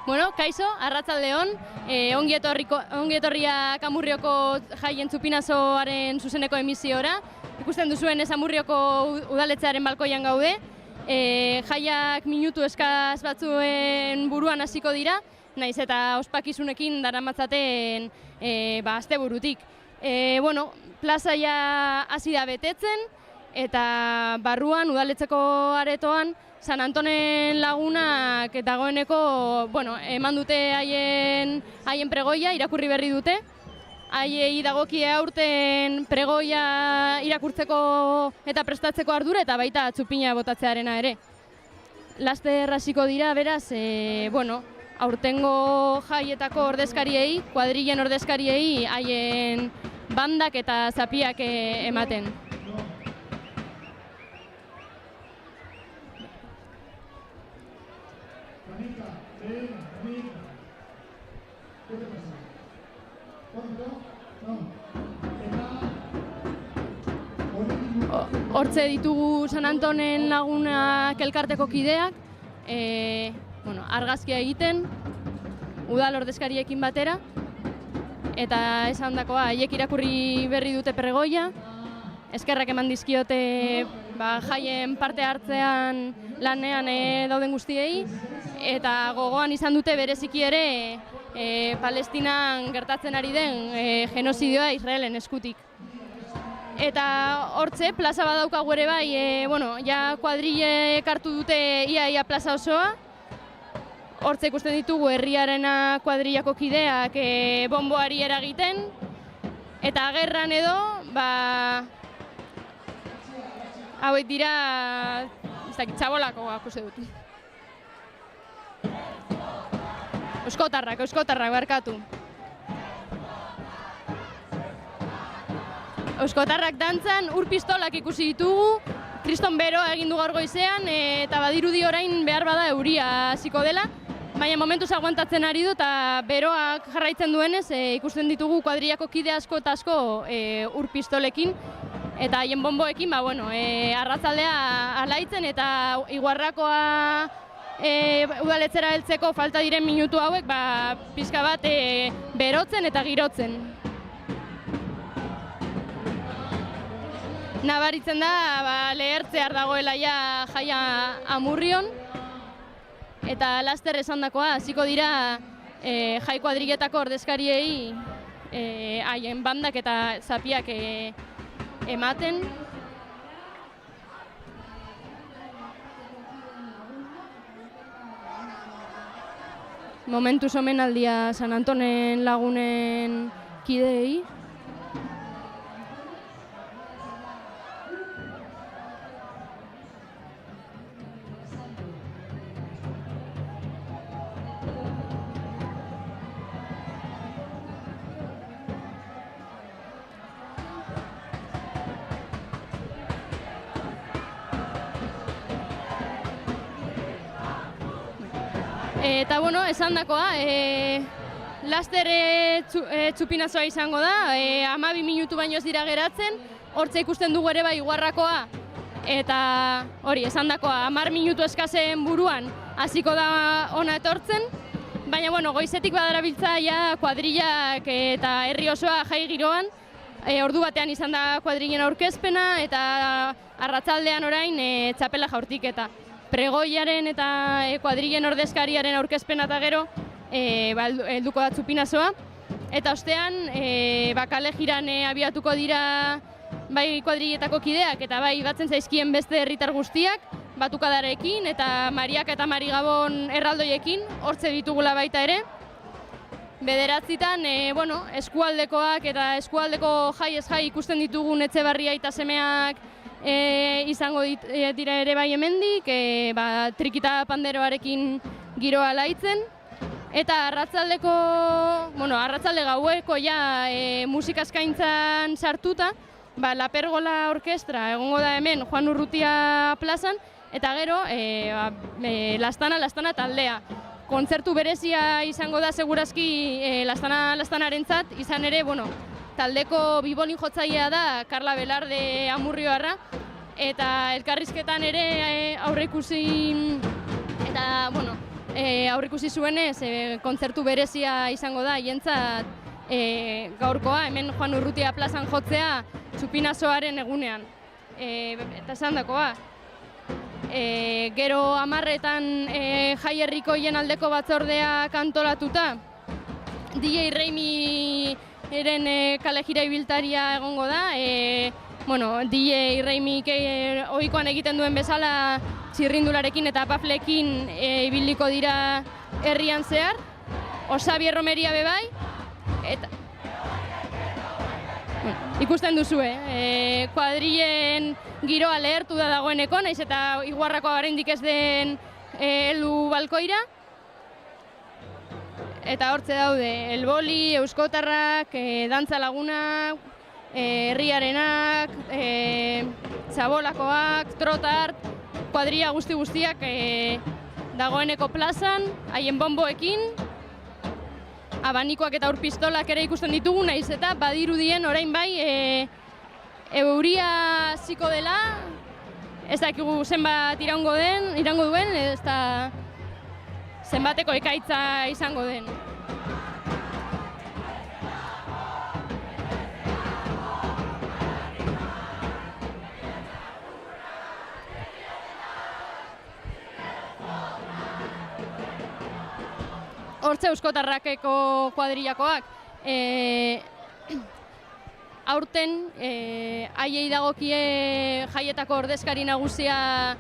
Bueno, kaixo, arratsaldeon, ongi etorriak Amurrioko jaien Txupinazoaren zuzeneko emisiora. Ikusten duzuen Amurrioko udaletxearen balkoian gaude. Jaiak minutu eskaz batzuen buruan hasiko dira, naiz eta ospakizunekin daramatzaten asteburutik. Plazaia hasi da betetzen, eta barruan udaletxeko aretoan San Antonen lagunak dagoeneko eman dute haien pregoia, irakurri berri dute. Haiei dagokie aurten pregoia irakurtzeko eta prestatzeko ardura eta baita txupina botatzearena ere. Laster hasiko dira, beraz, aurtengo jaietako ordezkariei, kuadrilen ordezkariei haien bandak eta zapiak ematen. Hortze ditugu San Antonen lagunak elkarteko kideak, argazkia egiten, udal ordezkariekin batera, eta esandakoa haiek irakurri berri dute pregoia, eskerrak eman dizkiote jaien parte hartzean lanean dauden guztiei, eta gogoan izan dute bereziki ere Palestinan gertatzen ari den genozidioa Israelen eskutik. Eta hortze, plaza badaukagu ere bai, kuadrilek hartu dute ia plaza osoa. Hortze ikusten ditugu herriarena kuadrilako kideak bonboari eragiten. Eta gerran edo, hauek dira, txabolakoak uste dut. Euskotarrak barkatu. Euskotarrak dantzan ur pistolak ikusi ditugu, kriston beroa egin du gaur goizean, eta badirudi orain behar bada euria hasiko dela, baina momentuz aguantatzen ari du eta beroak jarraitzen duenez ikusten ditugu kuadrilako kide asko eta asko ur pistolekin, eta haien bonboekin arratzaldea alaitzen eta iguarrakoa udaletzera heltzeko falta diren minutu hauek pixka bat berotzen eta girotzen. Nabaritzen da lehertzear dagoela jaia Amurrion, eta laster esandakoa hasiko dira jai kuadriletako ordezkariei haien bandak eta zapiak ematen. Momentuz omenaldia San Antonen lagunen kideei. Eta esandakoa, laster txupinazoa izango da, 12 minutu baino ez dira geratzen, hortze ikusten dugu ere bai iguarrakoa, eta hori, esandakoa, 10 minutu eskazen buruan hasiko da ona etortzen, baina goizetik badarabiltza kuadrilak eta herri osoa jai giroan, ordu batean izan da kuadrilen aurkezpena eta arratsaldean orain txapela jaurtiketa. Pregoiaren eta kuadrilen ordezkariaren aurkezpena eta gero helduko da txupinazoa. Eta ostean, kale jiran abiatuko dira bai kuadriletako kideak eta bai batzen zaizkien beste herritar guztiak, batukadarekin eta Mariak eta Marigabon erraldoiekin, hortze ditugula baita ere. Bederatzitan, eskualdekoak eta eskualdeko jai ez jai ikusten ditugun Etxebarria eta semeak izango dira ere bai hemendik, trikita panderoarekin giroa laitzen. Eta arratsalde gaueko musika eskaintzan sartuta, La Pergola Orkestra egongo da hemen Juan Urrutia plazan, eta gero Lastana taldea. Kontzertu berezia izango da segurazki Lastanarentzat, izan ere, taldeko bibolin jotzailea da Carla Velarde Amurrioarra, eta elkarrizketan ere aurreikusi Eta, bueno, aurrikusi zuenez, kontzertu berezia izango da, hientzat gaurkoa, hemen Juan Urrutia plazan jotzea Txupinazoaren egunean. Eta esan dakoa. Gero 10etan Jai Herrikoien aldeko batzordea kantolatuta, DJ Reimiren kale jira ibiltaria egongo da. DJ Reimik ohikoan egiten duen bezala txirrindularekin eta paflekin ibiliko dira herrian zehar. Osabi Erromeria bebai. Eta ikusten duzue, kuadrilen giroa lehertu da dagoeneko, naiz eta Iguarrako oraindik ez den heldu balkoira. Eta hortze daude, Elboli, Euskotarrak, Dantza Lagunak, Herriarenak, Txabolakoak, Trotart, kuadrilla guztiak dagoeneko plazan, haien bonboekin, abanikoak eta urpistolak ere ikusten ditugu, naiz eta badirudien orain bai euria ziko dela, ez dakigu zenbat iraungo duen, ez da zenbateko ekaitza izango den. Hortze Euskotarrakeko kuadrillakoak. Aurten, haiei dagokie jaietako ordezkari nagusia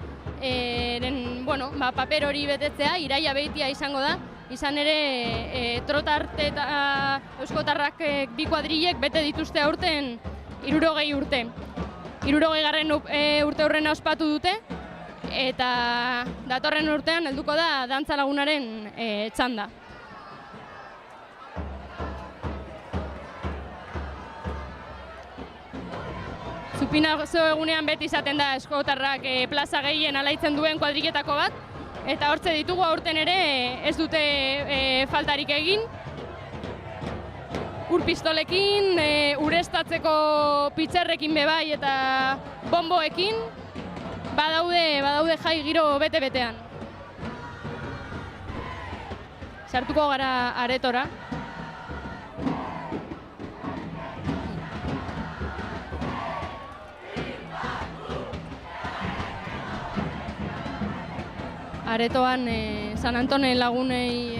paper hori betetzea, Iraia Beitia izango da. Izan ere, Trotart eta Euskotarrak bi kuadrillek bete dituzte aurten 60 urte. 60. urte horrena ospatu dute, eta datorren urtean helduko da Dantza Lagunaren txanda. Txupinazo egunean beti izaten da Euskotarrak plaza gehien alaitzen duen kuadrilletako bat, eta hortze ditugu aurten ere ez dute faltarik egin. Urpistolekin, ureztatzeko pitzerrekin bebai eta bonboekin, badaude jai giro bete-betean. Sartuko gara aretora. Aretoan San Antonen lagunei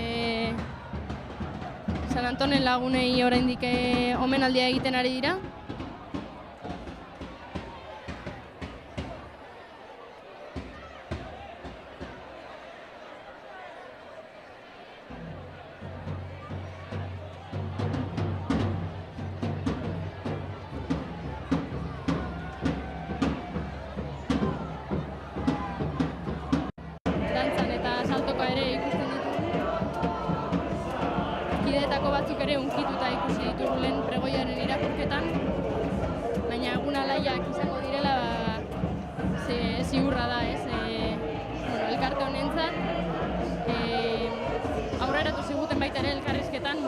oraindik omenaldia egiten ari dira. Batzuk ere unkituta ikusi ditugu lehen pregoiaren irakurketan, baina egun alaiak izango direla ziurra da, elkarte honentzat. Aurreratu ziguten baita ere elkarrizketan,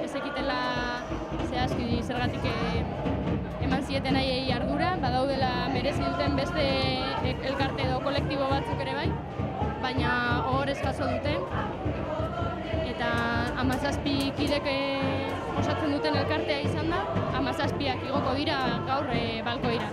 ez ekitela zehazki zergatik eman zieten haiei ardura, badaudela merezi duten beste elkarte edo kolektibo batzuk ere bai, baina hor eskaso dute. Eta 17 kidek osatzen duten elkartea izan da, 17ak igoko dira gaur balkoira.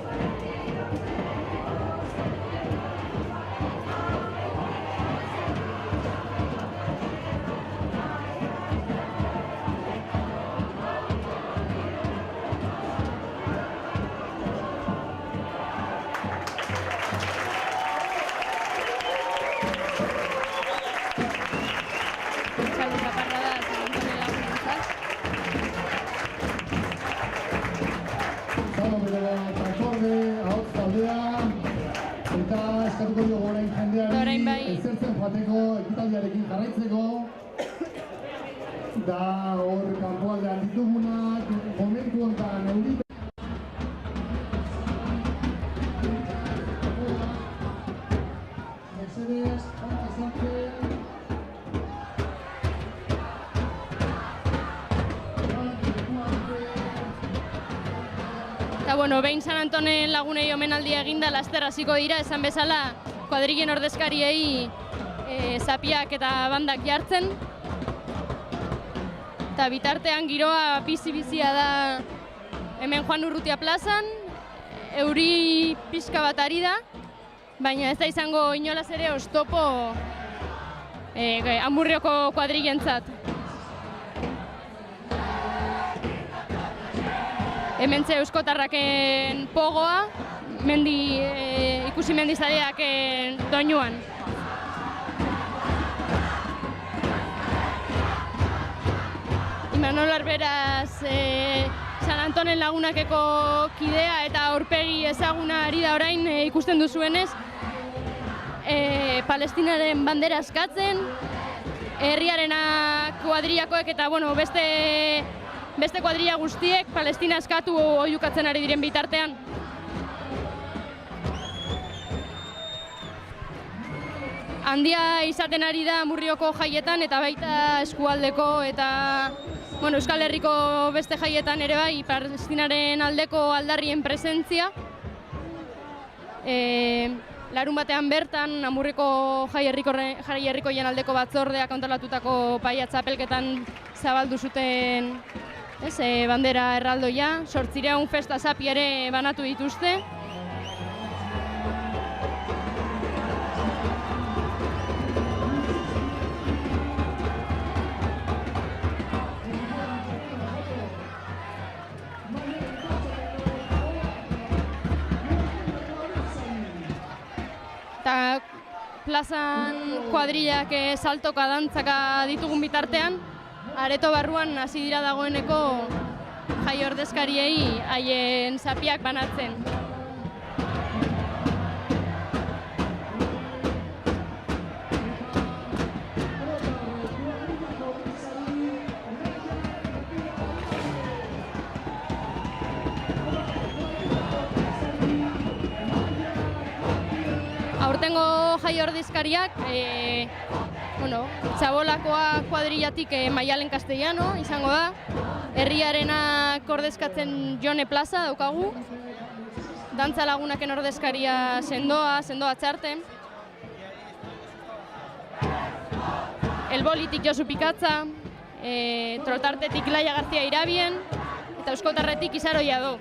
Orain bai ezertzen joateko ekitaldiarekin jarraitzeko da hor kanpoaldean ditugunak momentu honetan eurite mesedez, Eta behin San Antonen lagunei omenaldia eginda laster hasiko dira, esan bezala kuadrillen ordezkariei zapiak eta bandak jartzen. Eta bitartean giroa bizi-bizia da hemen Juan Urrutia plazan, euri pixka bat ari da, baina ez da izango inolaz ere oztopo Amurrioko kuadrillentzat. Hementxe euskotarraken pogoa, ikusi mendizaleak doinuan. Imanol Arberaz San Antonen Lagunakeko kidea eta aurpegi ezaguna ari da orain ikusten duzuenez, Palestinaren bandera askatzen, herriarena kuadrillakoek eta beste kuadrilla guztiek Palestina askatu oihukatzen ari diren bitartean. Handia izaten ari da Amurrioko jaietan eta baita eskualdeko eta Euskal Herriko beste jaietan ere bai Palestinaren aldeko aldarrien presentzia. Larun batean bertan Amurriko jai herrikoien aldeko batzordeak antolatutako paiatz txapelketan zabaldu zuten bandera erraldoia, 800 festa zapi ere banatu dituzte. Eta plazan kuadrillak saltoka dantzaka ditugun bitartean, areto barruan hasi dira dagoeneko jai ordezkariei haien zapiak banatzen. Aurtengo jai ordezkariak, Txabolakoa kuadrillatik Maialen Castellano izango da, herriarenak ordezkatzen Jone Plaza daukagu, Dantza Lagunaken ordezkaria Sendoa Txarte, Elbolitik Josu Pikatza, Trotartetik Laia García Irabien, eta Euskotarretik Isaroia do.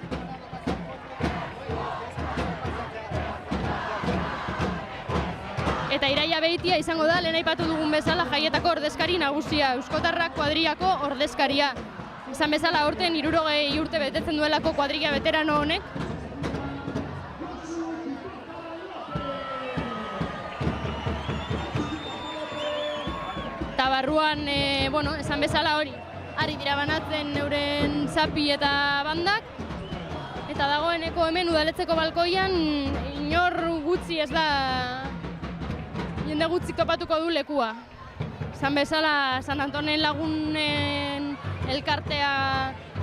Eta Iraia Beitia izango da, lehen aipatu dugun bezala, jaietako ordezkari nagusia, Euskotarrak kuadrillako ordezkaria. Izan bezala, aurten 60 urte betetzen duelako kuadrilla veterano honek. Eta barruan, esan bezala hori, ari dira banatzen euren zapi eta bandak. Eta dagoeneko hemen udaletzeko balkoian, inor gutxi ez da, jende gutxik topatuko du lekua. Izan bezala, San Antonen Lagunen elkartea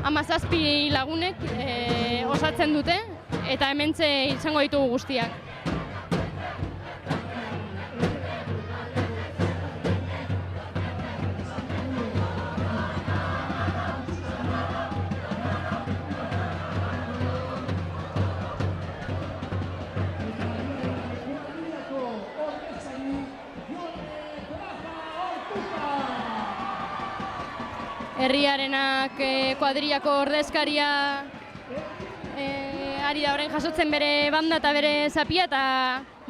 17 lagunek osatzen dute, eta hementxe izango ditugu guztiak. Herriarenak kuadrillako ordezkaria ari da orain jasotzen bere banda eta bere zapia, eta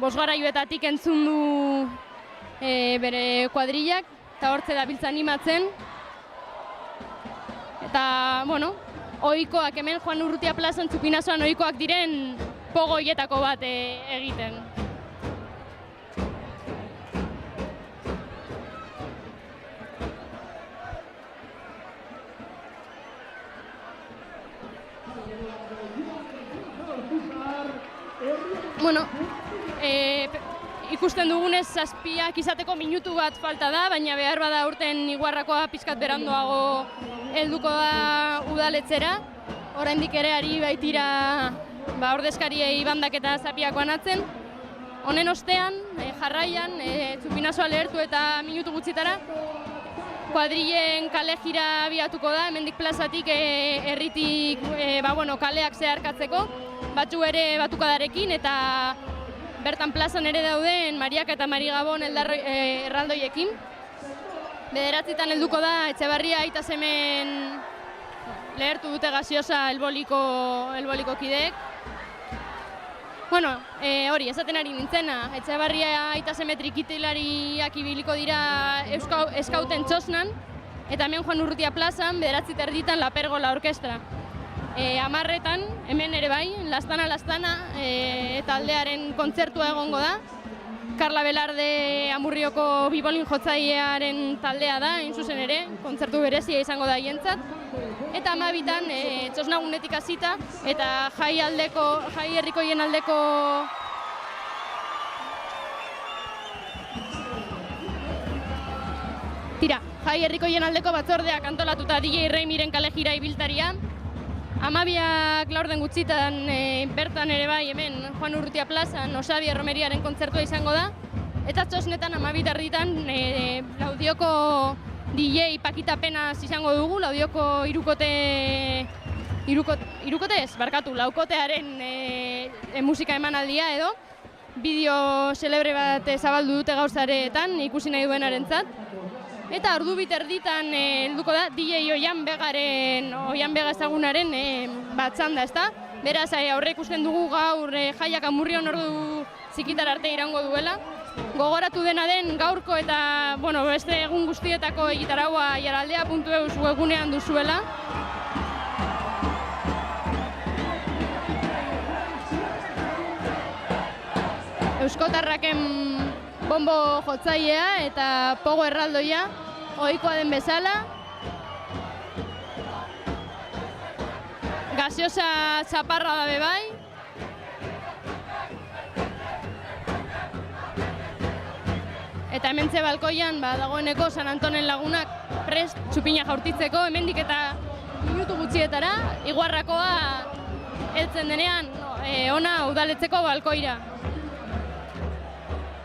bosgaraiuetatik entzun du bere kuadrillak, eta hortze dabiltza animatzen. Eta, ohikoak hemen Juan Urrutia plazan Txupinazoan ohikoak diren pogoietako bat egiten. Ikusten dugunez zazpiak izateko minutu bat falta da, baina behar bada urten Iguarrakoa pixkat beranduago helduko da udaletzera. Oraindik ere ari baitira ordezkariei bandak eta zapiak banatzen. Honen ostean, jarraian, Txupinazoa lehertu eta minutu gutxitara, kuadrillen kale jira abiatuko da, hemendik plazatik herritik kaleak zeharkatzeko, batzu ere batukadarekin, eta bertan plazan ere dauden Mariaka eta Mari Gabon erraldoiekin. 9:00 helduko da Etxebarria aita semen lehertu dute gaseosa elboliko kideek. Bueno, hori, esaten ari nintzena, Etxebarria aita seme trikitilariak ibiliko dira eskauten txosnan, eta hemen Juan Urrutia plazan, 9:30 La Pergola orkestra. 10:00 hemen ere bai, Lastana taldearen kontzertua egongo da. Karla Belarde Amurrioko bibolin jotzailearen taldea da, hain zuzen ere, kontzertu berezia izango da hientzat. Eta 12:00 txosnagunetik hasita eta jai herrikoien aldeko jai herrikoien aldeko batzordeak antolatuta DJ Reimiren kale jira ibiltaria. 12:00 laurden gutxitan bertan ere bai hemen Juan Urrutia plazan Osabia Romeriaren kontzertua izango da. Eta txosnetan 12:30 Laudioko DJ Pakita Penaz izango dugu, Laudioko laukotearen musika emanaldia edo. Bideo celebre bat zabaldu dute gauzaretan ikusi nahi duenarentzat. Eta 12:30 helduko da DJ Oian Bega ezagunaren batzanda, ezta? Beraz, aurre ikusten dugu gaur jaiak Amurrion ordu zikitar arte irango duela. Gogoratu dena den gaurko eta beste egun guztietako egitaraua jaraldea.eus webunean duzuela. Euskotarraken bombo jotzailea eta pogo erraldoia ohikoa den bezala. Gaseosa txaparra da bebai. Eta hementxe balkoian dagoeneko San Antonen lagunak prest txupina jaurtitzeko, hemendik eta minutu gutxietara, Iguarrakoa heltzen denean ona udaletzeko balkoira.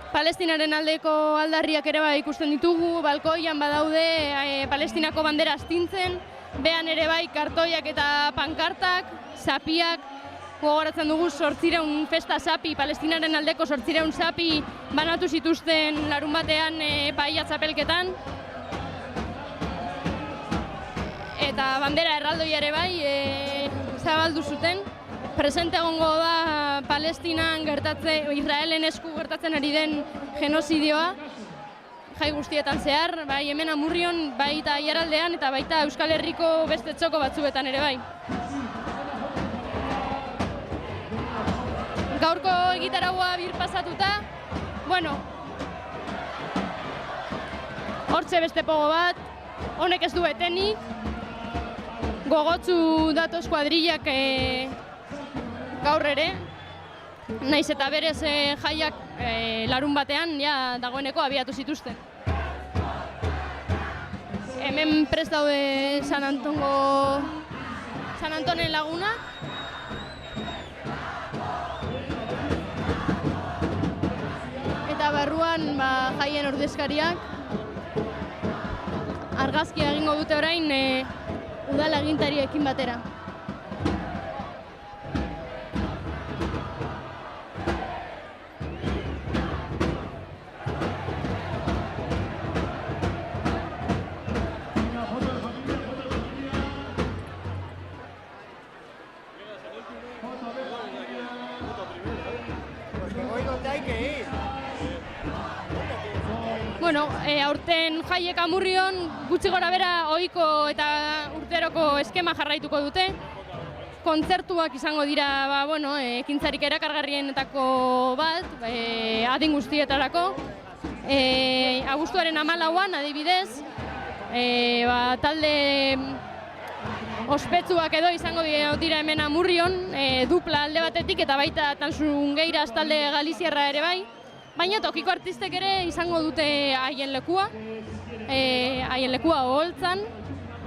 Palestinaren aldeko aldarriak ere bai ikusten ditugu, balkoian badaude Palestinako bandera astintzen, behan ere bai kartoiak eta pankartak, zapiak, gogoratzen dugu 800 festa zapi, Palestinaren aldeko 800 zapi banatu zituzten larun batean paella txapelketan. Eta bandera erraldoia ere bai zabaldu zuten. Presente egongo da Palestinan Israelen esku gertatzen ari den genozidioa, jai guztietan zehar, bai hemen Amurrion, baita Aiaraldean eta baita Euskal Herriko beste txoko batzuetan ere bai. Gaurko egitaraua birpasatuta, hortxe beste pogo bat, honek ez du etenik, gogotsu datoz kuadrillak gaur ere, naiz eta berez jaiak larun batean dagoeneko abiatu zituzten. Hemen prest daude San Antonen laguna. Eta barruan jaien ordezkariak argazkia egingo dute orain udala agintariekin batera. Aurten jaiek Amurrion gutxi gora bera ohiko eta urteroko eskema jarraituko dute. Kontzertuak izango dira, ekintzarik erakargarrienetako bat, adin guztietarako. Abuztuaren 14an, adibidez, talde ospetsuak edo izango dira hemen Amurrion, dupla alde batetik eta baita Tanzungeiras talde galiziarra ere bai. Baina tokiko artistek ere izango dute haien lekua oholtzan.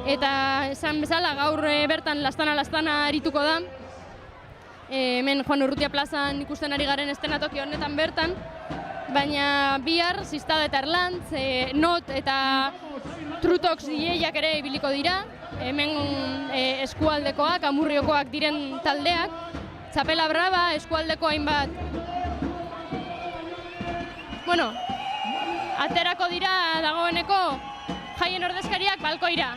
Eta esan bezala gaur bertan lastana arituko da. Hemen Juan Urrutia plazan ikusten ari garen eszenatoki honetan bertan. Baina bihar, Ziztada eta Erlantz, Not eta Trutox DJak ere ibiliko dira. Hemen eskualdekoak, Amurriokoak diren taldeak. Txapela Brava, eskualdeko hainbat bueno, aterako dira dagoeneko jaien ordezkariak balkoira.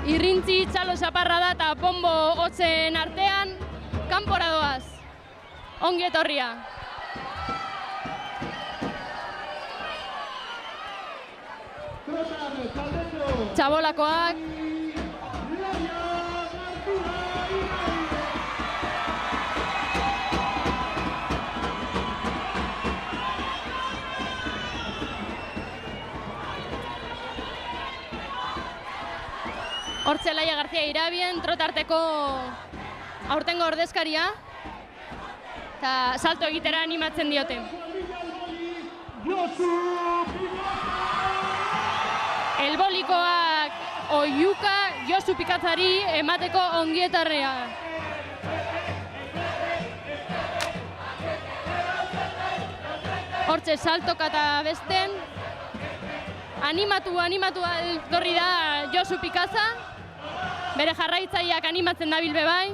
Irrintzi, txalo zaparra da eta bombo hotzen artean, kanpora doaz. Ongi etorria. Txabolakoak. Hortxe Laia García Irabien, trotarteko aurtengo ordezkaria, eta salto egitera animatzen diote. Elbolikoak oiuka Josu Pikatzari emateko ongietarrea. Hortxe saltoka eta besten, animatu etorri da Josu Pikatza, bere jarraitzaileak animatzen dabil bai.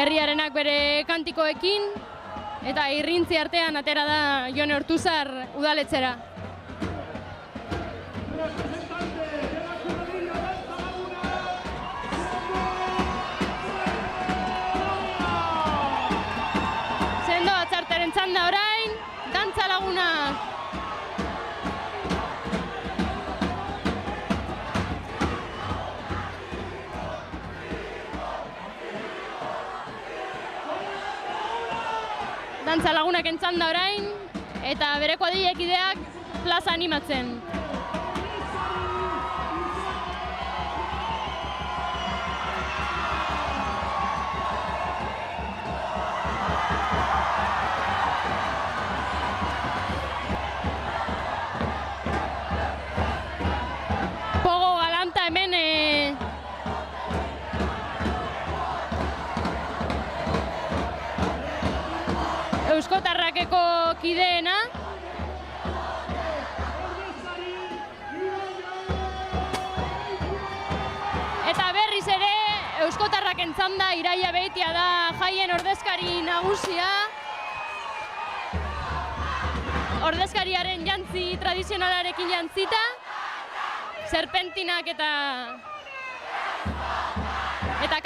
Herriarenak bere kantikoekin, eta irrintzi artean atera da Jone Ortuzar udaletxera. Sendo atzarteren txanda orain, dantza lagunak. Dantza lagunak entzanda orain, eta bere kuadrilekideak plaza animatzen. Pogo galanta hemen Euskotarrakeko kideena. Eta berriz ere Euskotarrak entzanda Iraia Beitia da jaien ordezkari nagusia. Ordezkariaren jantzi tradizionalarekin jantzita, serpentinak eta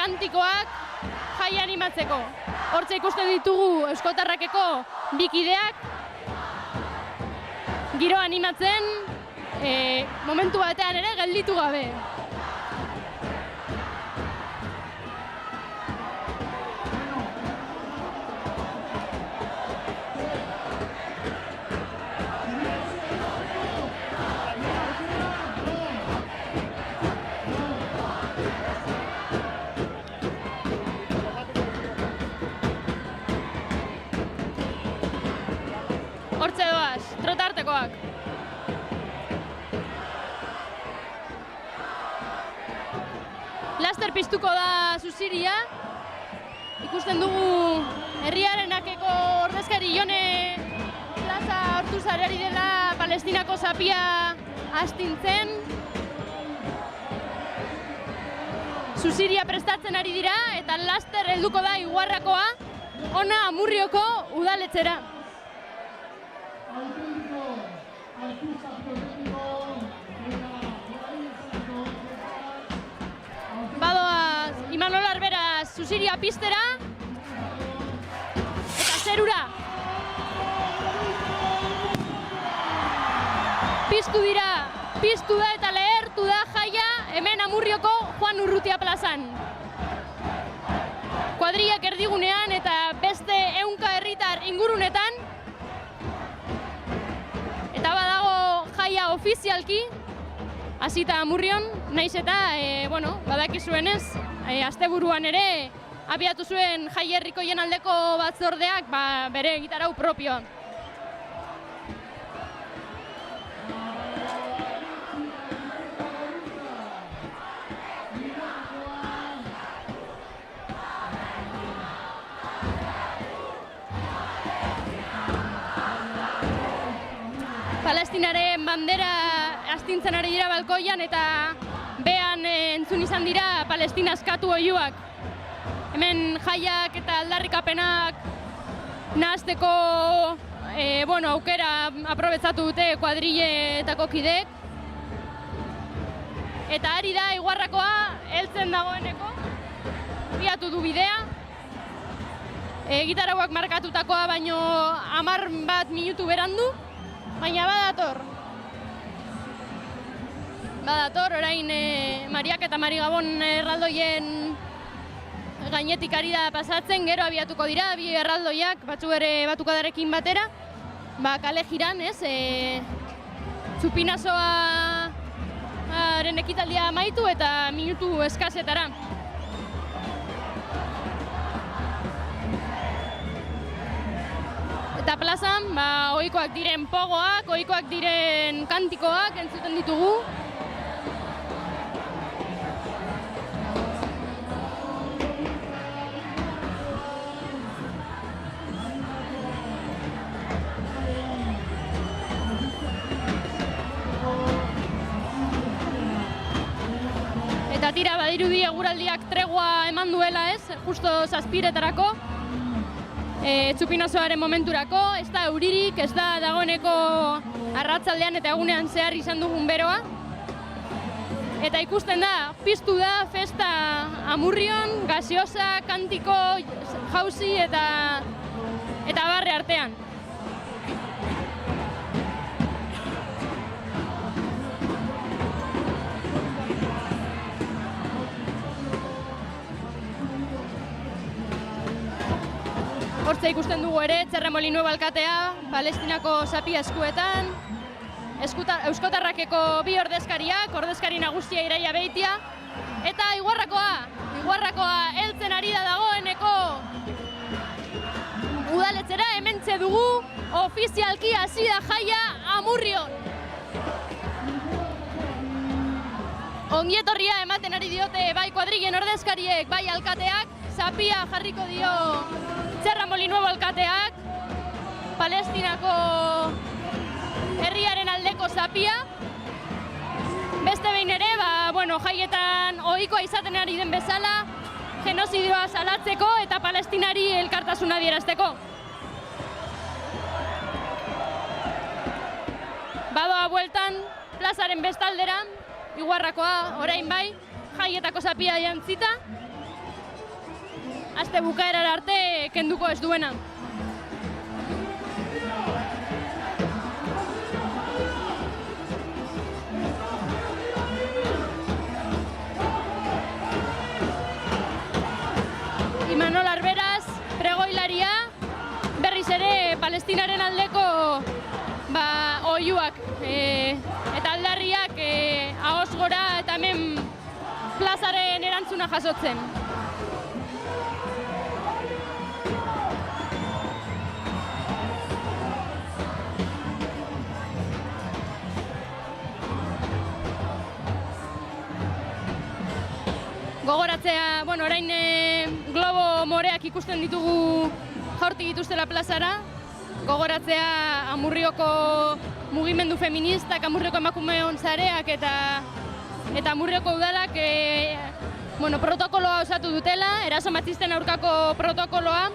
kantikoak jaia animatzeko. Hortze ikusten ditugu Euskotarrakeko bikideak giro animatzen, momentu batean ere gelditu gabe. Hortze doaz, trotartekoak. Laster piztuko da Zuziria. Ikusten dugu herriarenakeko ordezkari Jone Plaza Ortuzar ari dela Palestinako zapia astintzen. Zuziria prestatzen ari dira eta laster helduko da Iguarrakoa ona Amurrioko udaletxera. Badoaz, Imanol Arberaz Zuziria piztera eta zerura. Piztu da eta lehertu da jaia hemen Amurrioko Juan Urrutia plazan. Kuadriak erdigunean eta beste 100 herritar ingurunetan. Eta badago jaia ofizialki, hasita Amurrion, naiz eta, badakizuenez, asteburuan ere abiatu zuen jai herrikoien aldeko batzordeak bere egitarau propioa. Palestinaren bandera astintzen ari dira balkoian eta behan entzun izan dira Palestina eskatu oihuak. Hemen jaiak eta aldarrikapenak nahazteko aukera aprobetsatu dute kuadrilletako kideek. Eta ari da Iguarrakoa heltzen dagoeneko, biatu du bidea. Gitarauak markatutakoa baino 11 minutu berandu, baina badator orain Mariak eta Mari Gabon erraldoien gainetik ari da pasatzen, gero abiatuko dira, bi erraldoiak, batzu ere batukadarekin batera, kale jiran, Txupinazoaren ekitaldia amaitu eta minutu eskasetara. Eta plazan, ohikoak diren pogoak, ohikoak diren kantikoak entzuten ditugu. Eta tira, badirudi eguraldiak tregua eman duela justo zazpiretarako. Txupinazoaren momenturako, ez da euririk, ez da dagoeneko arratzaldean eta egunean zehar izan dugun beroa. Eta ikusten da, piztu da festa Amurrion, gaseosa, kantiko, jauzi eta barre artean. Hortze ikusten dugu ere, Txerramolino alkatea, Palestinako zapia eskuetan, Euskotarrakeko bi ordezkariak, ordezkari nagusia Iraia Beitia, eta Iguarrakoa heltzen ari da dagoeneko udaletxera, hementxe dugu, ofizialki hasi da jaia Amurrion. Ongietorria ematen ari diote bai kuadrilen ordezkariek, bai alkateak, zapia jarriko dio Txerramolino alkateak, Palestinako herriaren aldeko zapia. Beste behin ere, jaietan ohikoa izaten ari den bezala, genozidioa salatzeko eta Palestinari elkartasuna adierazteko. Badoa bueltan, plazaren bestaldera, Iguarrakoa orain bai, jaietako zapia jantzita, aste bukaerara arte kenduko ez duena. Imanol Arberaz, pregoilaria, berriz ere Palestinaren aldeko oihuak eta aldarriak ahoz gora eta hemen plazaren erantzuna jasotzen. Gogoratzea, orain globo moreak ikusten ditugu jaurti dituztela plazara. Gogoratzea Amurrioko mugimendu feministak, Amurrioko emakumeon zareak eta Amurrioko udalak protokoloa osatu dutela, eraso matxisten aurkako protokoloa.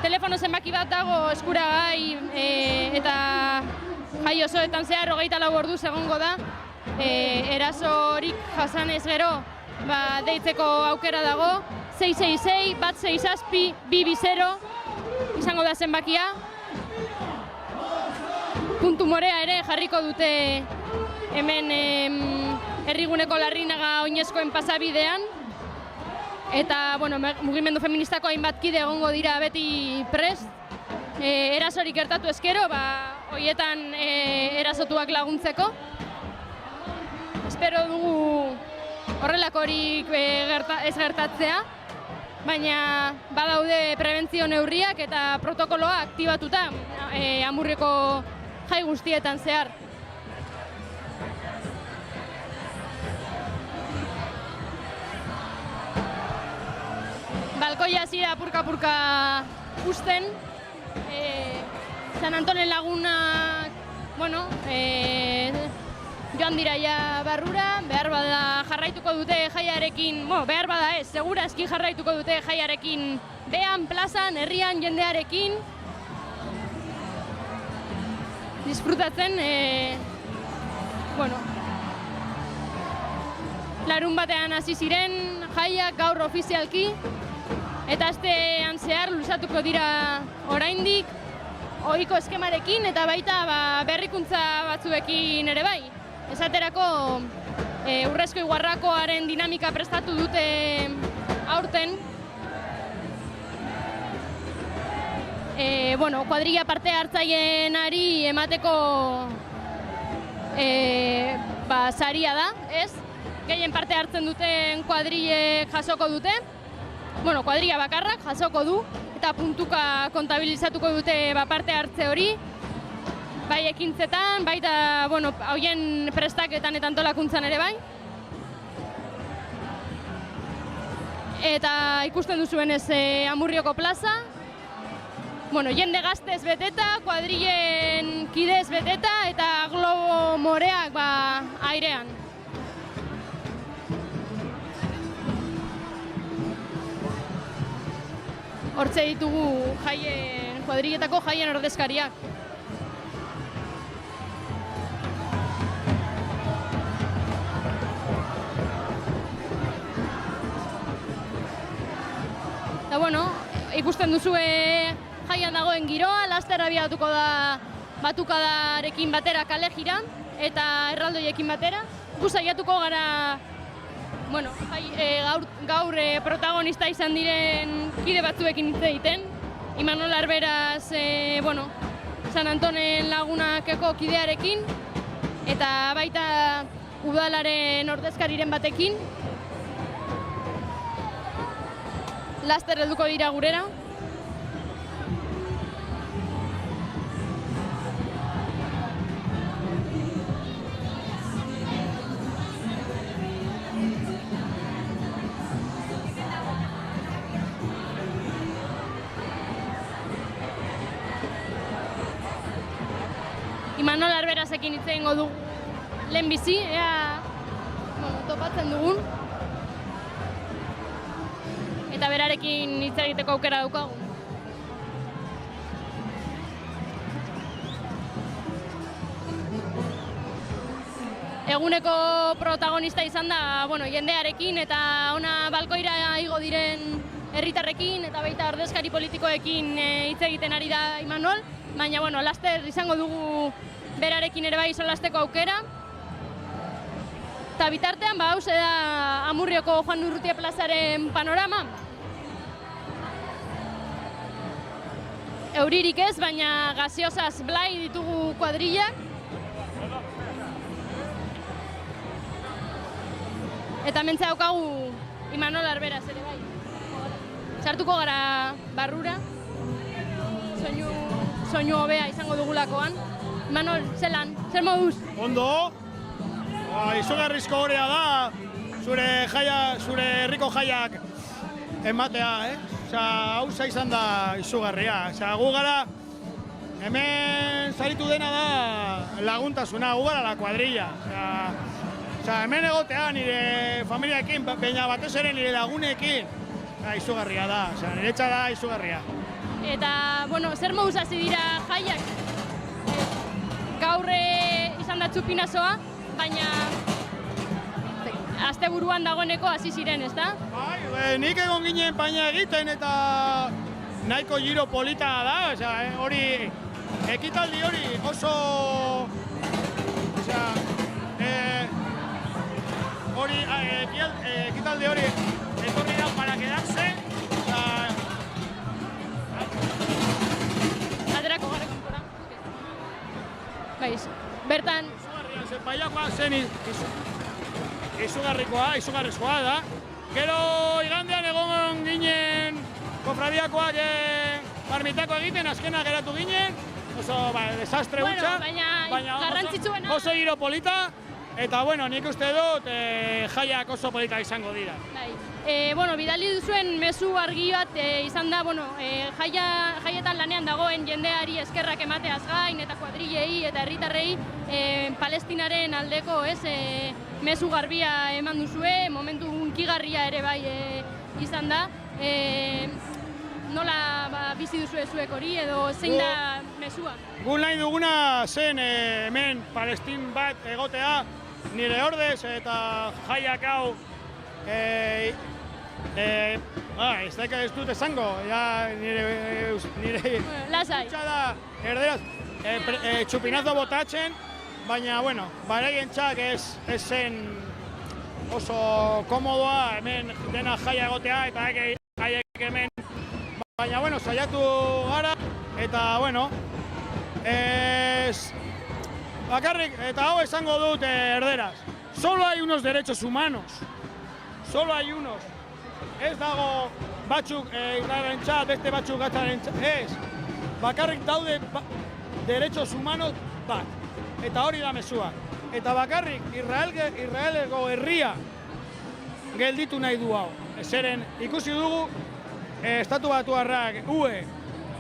Telefono zenbaki bat dago eskuragai eta jai osoetan zehar 24 orduz egongo da. Erasorik jasanez gero deitzeko aukera dago, 666-167-220 izango da zenbakia. Puntu morea ere jarriko dute hemen herriguneko Larrinaga oinezkoen pasabidean. Eta mugimendu feministako hainbat kide egongo dira beti prest. Erasorik gertatu ezkero, horietan erasotuak laguntzeko. Espero dugu horrelakorik ez gertatzea, baina badaude prebentzio neurriak eta protokoloa aktibatuta Amurrioko jai guztietan zehar. Balkoia hasi da apurka-apurka uzten, San Antonen lagunak, bueno, joan dira ja barrura, behar bada jarraituko dute jaiarekin, behar bada ez, segurazki jarraituko dute jaiarekin behan, plazan, herrian, jendearekin, disfrutatzen, larun batean hasi ziren jaiak gaur ofizialki, eta astean zehar luzatuko dira oraindik, ohiko eskemarekin eta baita berrikuntza batzuekin ere bai. Esaterako Urrezko Igarrakoaren dinamika prestatu dute aurten. Kuadrilla parte hartzaileari emateko saria da, ez? Gehien parte hartzen duten kuadrillek jasoko dute. Kuadrilla bakarrak jasoko du eta puntuka kontabilizatuko dute parte hartze hori. Bai ekintzetan, baita hauen prestaketan eta antolakuntzan ere bai. Eta ikusten duzuenez Amurrioko plaza. Jende gaztez beteta, kuadrillen kidez beteta eta globo moreak airean. Hortze ditugu kuadrilletako jaien ordezkariak. Eta ikusten duzue jaian dagoen giroa, laster abiatuko da batukadarekin batera kale jira eta erraldoiekin batera. Saiatuko gara gaur protagonista izan diren kide batzuekin hitz egiten. Imanol Arberaz, San Antonen lagunakeko kidearekin eta baita udalaren ordezkariren batekin. Laster helduko dira gurera. Imanol Arberazekin hitz egingo dugu lehenbizi, ea topatzen dugun. Eta berarekin hitz egiteko aukera daukagu. Eguneko protagonista izan da, jendearekin eta ona balkoira igo diren herritarrekin eta baita ordezkari politikoekin hitz egiten ari da Imanol, baina laster izango dugu berarekin ere bai solasteko aukera. Eta bitartean, hauze da Amurrioko Juan Urrutia plazaren panorama. Euririk ez, baina gaseosaz blai ditugu kuadrillak. Eta mentza daukagu Imanol Arberaz ere bai. Sartuko gara barrura. Soinu hobea izango dugulakoan. Imanol, zelan, zer moduz? Ondo. Izugarrizko horea da, zure herriko jaiak ematea, hauza izan da izugarria. Gu gara, hemen zaritu dena da laguntasuna, gu gara la kuadrilla. Hemen egotea nire familiaekin, baina batez ere nire lagunekin, izugarria da, niretza da izugarria. Eta, zer moduz hasi dira jaiak? Gaur izan da txupinazoa, baina asteburuan dagoeneko hasi ziren, ezta? Bai, nik egon ginen baina egiten eta nahiko giro polita da, hori ekitaldi hori oso ekitaldi hori etorri da para quedarse. Aterako gara kanpora. Baiz, bertan Zenbaiakoa zen izugarrizkoa da. Gero igandean egon ginen kofradiakoak marmitako egiten, azkena geratu ginen. Oso desastre hutsa, baina oso giro polita. Eta nik uste dut jaiak oso polita izango dira. bidali duzuen mezu argi bat izan da, jaietan lanean dagoen jendeari eskerrak emateaz gain, eta kuadrilei eta herritarrei Palestinaren aldeko mezu garbia eman duzue, momentu hunkigarria ere bai izan da. Nola bizi duzue zuek hori edo zein da mezua? Gu nahi duguna zen hemen Palestin bat egotea, nire ordez eta jaiak hau ez dut esango, nire lasai. Erderaz, txupinazo botatzen, baina, beraien txak ez zen oso komodoa hemen dena jaia egotea eta jaiek hemen. Baina, saiatu gara eta, bakarrik, eta hau esango dut erderaz. Solo hay unos derechos humanos. Solo hay unos. Ez dago batzuk Israelentzat, beste batzuk Gazarentzat. Ez. Bakarrik daude derechos humanos bat. Eta hori da mezua. Eta bakarrik Israeleko herria gelditu nahi du hau. Zeren ikusi dugu Estatu Batuarrak,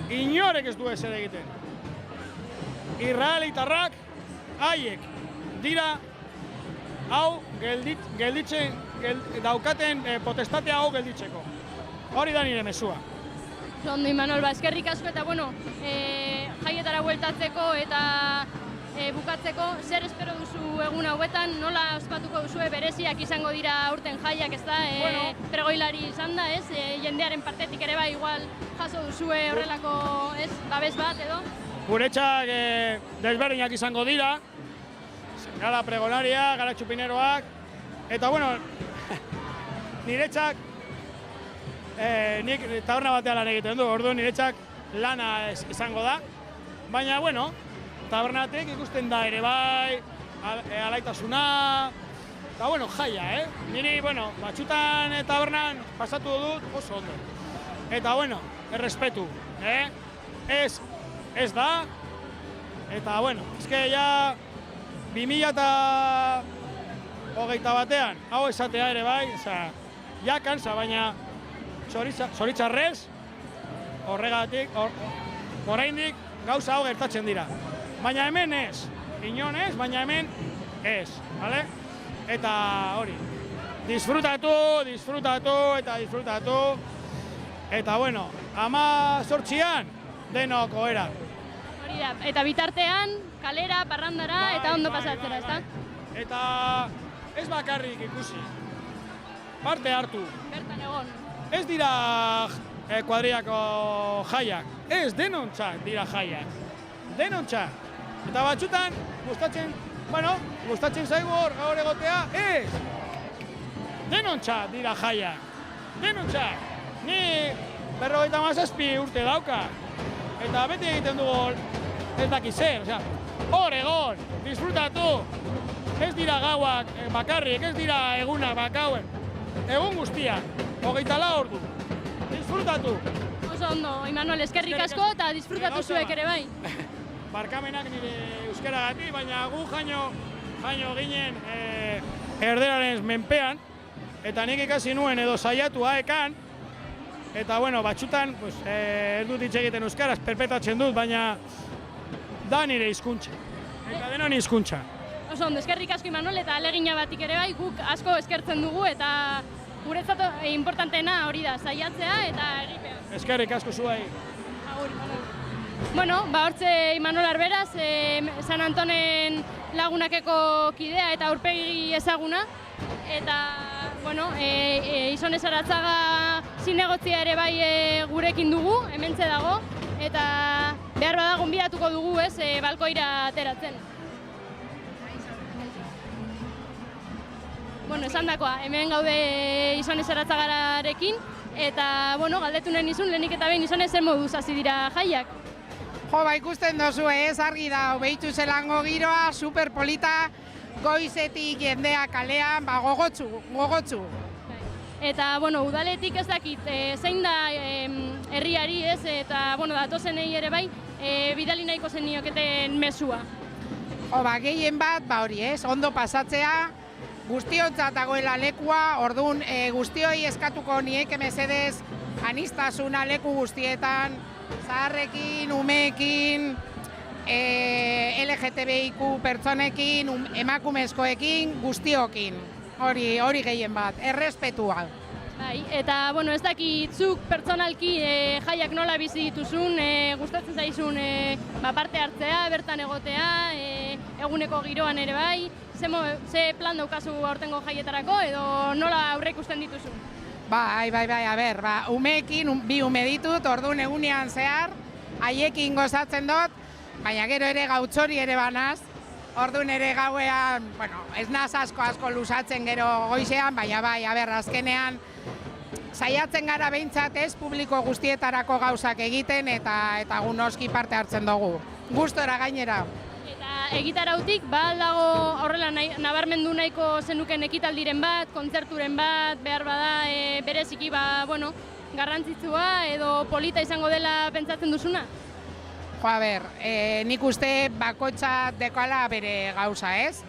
inorek ez du ezer egiten. Israelitarrak, haiek dira hau gelditzen, daukaten potestatea hau gelditzeko. Hori da nire mezua. Ondo, Imanol, eskerrik asko eta, jaietara bueltatzeko eta bukatzeko, zer espero duzu egun hauetan, nola ospatuko duzue bereziak izango dira aurten jaiak, ez da, pregoilari izan da, ez, jendearen partetik ere bai, igual jaso duzue horrelako, ez, babes bat edo? Guretzak desberdinak izango dira, gara pregonaria, gara txupineroak, eta, niretzak, nik taberna batean lan egiten du, orduan niretzak lana izango da, baina, tabernatik ikusten da ere bai, alaitasuna, eta jaia, Niri, batxutan tabernan pasatu dut oso ondo. Eta, errespetu, ez da, eta, eske ja 2021 hau esatea ere bai, ja kansa, baina zoritzarrez, horregatik, oraindik gauza hau gertatzen dira. Baina hemen ez, inon ez, baina hemen ez, bale? Eta hori, disfrutatu, eta 18an denok ohera. Hori da, eta bitartean, kalera, parrandara, eta ondo pasatzera, ezta? Eta ez bakarrik ikusi, parte hartu. Bertan egon. Ez dira kuadriako jaiak, ez denontzak dira jaiak, denontzak. Eta batzutan, gustatzen zaigu hor egotea, ez! Denontzak dira jaiak, denontzak. Ni 57 urte dauka, eta beti egiten dugu ez dakiz zer, hor egon, disfrutatu. Ez dira gauak bakarrik, ez dira egunak bakauen. Egun guztiak, 24 ordu. Disfrutatu. Oso ondo, Imanol, eskerrik asko eta disfrutatu zuek ere bai. Barkamenak nire euskaragatik, baina gu jaino ginen erderaren menpean, eta nik ikasi nuen edo saiatu haekan, eta batzutan ez dut hitz egiten euskaraz, perpetatzen dut, baina da nire hizkuntza, eta denon hizkuntza. Oso ondo, eskerrik asko Imanol, eta alegina batik ere bai, guk asko eskertzen dugu, eta guretzat importanteena hori da, saiatzea eta egipea. Eskerrik asko zuei. Agur, Imanol. Hortze Imanol Arberaz, San Antonen lagunakeko kidea eta aurpegi ezaguna. Eta, Izone Saratzaga zinegotzia ere bai gurekin dugu, hementxe dago. Eta behar bada gonbidatuko dugu, balkoira ateratzen. Esandakoa, hemen gaude Izone Saratzagarekin. Eta, galdetu nahi nizun, lehenik eta behin Izone zer moduz hasi dira jaiak. Ikusten dozu argi da, behitu zelango giroa, superpolita, goizetik jendea kalean, gogotsu. Eta, udaletik ez dakit, zein da herriari ez, eta, datozenei ere bai, bidali nahiko zenioketen mezua. Gehien bat, hori ondo pasatzea, guztiontzat dagoela lekua, orduan guztioi eskatuko nieke mesedez anistasuna leku guztietan, zaharrekin, umeekin, LGTBIQ pertsonekin, emakumezkoekin, guztiokin. Hori gehien bat, errespetua. Bai, eta, bueno, ez dakitzuk pertsonalki jaiak nola bizi dituzun, gustatzen zaizun parte hartzea, bertan egotea, eguneko giroan ere bai, ze plan daukazu aurtengo jaietarako edo nola aurre ikusten dituzun? Bai, a ber, umeekin, bi ume ditut, orduan egunean zehar, haiekin gozatzen dut, baina gero ere gautxori ere banaz, orduan ere gauean, bueno, ez naz asko lusatzen gero goizean, baina bai, a ber, azkenean, saiatzen gara behintzat ez publiko guztietarako gauzak egiten eta gu noski parte hartzen dugu. Gustora gainera. Eta egitarautik, dago horrela nabarmendu nahiko zenuken ekitaldiren bat, kontzerturen bat, behar bada bereziki, bueno, garrantzitsua edo polita izango dela pentsatzen duzuna? A ber, nik uste bakoitzat dekoala bere gauza, ez?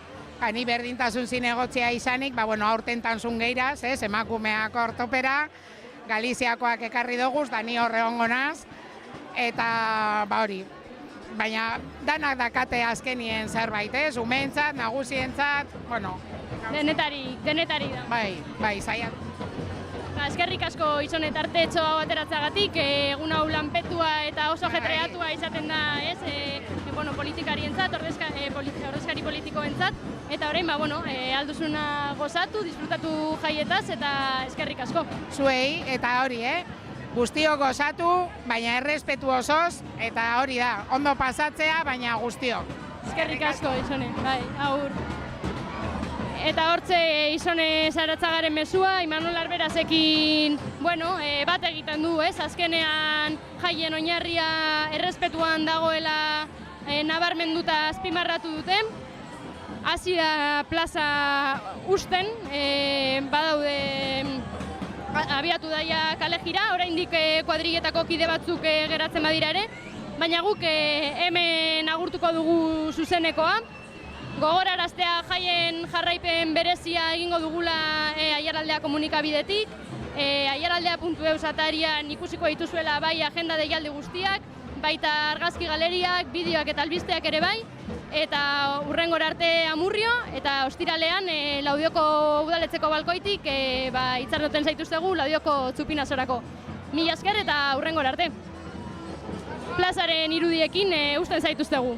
Ni berdintasun zinegotzia izanik, bueno, aurten tanzun geiraz, ez? Emakumeak ortopera, Galiziakoak ekarri doguz, da ni horre hongo naz, eta hori. Baina danak dakate azkenien zerbait, ez? Umeentzat, nagusientzat, bueno. Denetarik da. Bai, zaiat. Eskerrik asko Isone tartetxo hau ateratzagatik, egun hau lanpetua eta oso jetreatua izaten da, ez? Politikarientzat, ordezkari politikoentzat, eta orain, alduzuna gozatu, disfrutatu jaietaz, eta eskerrik asko. Zuei, eta hori, guztio gozatu, baina errespetu osoz, eta hori da, ondo pasatzea, baina guztio. Eskerrik asko, Isone, bai, agur. Eta hortze Isone Zaratzagaren mezua, Imanol Arberazekin, bat egiten du, ez? Azkenean jaien oinarria errespetuan dagoela nabarmenduta azpimarratu duten. Hasi da plaza usten, badaude abiatu daia kale jira, oraindik kuadrilletako kide batzuk geratzen badira ere, baina guk hemen agurtuko dugu zuzenekoa. Gogoraraztea jaien jarraipen berezia egingo dugula Aiaraldea komunikabidetik. Aiaraldea.eus atarian ikusiko dituzuela bai agenda deialdi guztiak, baita argazki galeriak, bideoak eta albisteak ere bai. Eta hurrengora arte Amurrio, eta ostiralean Laudioko udaletxeko balkoitik hitzardoten zaituztegu Laudioko Txupinazorako. Mila esker eta hurrengora arte. Plazaren irudiekin usten zaituztegu.